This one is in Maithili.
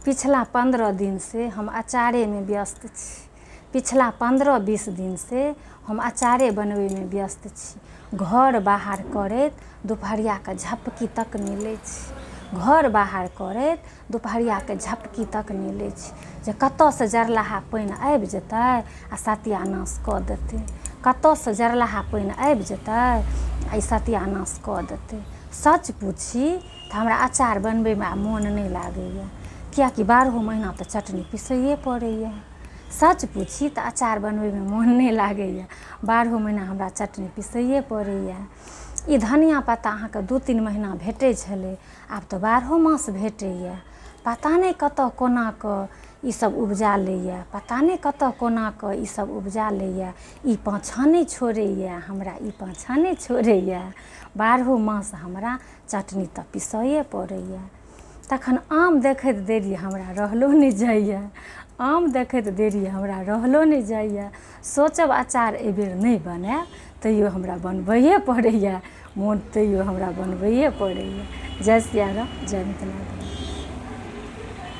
पिछला 15 दिन से हम अचारे में व्यस्त छी। पिछला 15-20 दिन से हम अचारे बनवे में व्यस्त छी। घर बाहर करैत दुपहरिया के झपकी तक नहीं लै छी। घर बाहर करैत दुपहरिया के झपकी तक नहीं लै छी जे कतऽ से जरलाहा पानि आबि जेतै आ सत्यानाश कऽ देतै। कतऽ से जरलाहा पानि आबि जेतै आ ई सत्यानाश कऽ देतै। सच पूछी तऽ हमरा अचार बनबै में मोन नहीं लागैए, कियाकि 12 महीना तऽ चटनी पिसैए पड़ैए। सच पूछी तऽ अचार बनबै में मोन नहीं लागैए, 12 महीना हमरा चटनी पिसैए पड़ैए। ई धनिया पत्ता अहाँके 2-3 महीना भेटै छलै, आब तऽ 12 मास भेटैए। पता नहीं कतऽ कोना कऽ ई सब उपजा लैए, पता नहीं कतऽ कोना कऽ ई सब उपजा लैए। ई पाछाँ नहीं छोड़ैए, हमरा ई पाछाँ नहीं छोड़ैए। 12 मास हमरा चटनी तऽ पिसैए पड़ैए। तखन आम देखैत देरी हमरा रहलो नहीं जाइए, आम देखैत देरी हमरा रहलो नहीं जाइए। सोचब अचार एहि बेर नहीं बनाएब तैयो हमरा बनबैए पड़ैए, मोन तैयो हमरा बनबैए पड़ैए। जय सिया राम, जय मिथिला।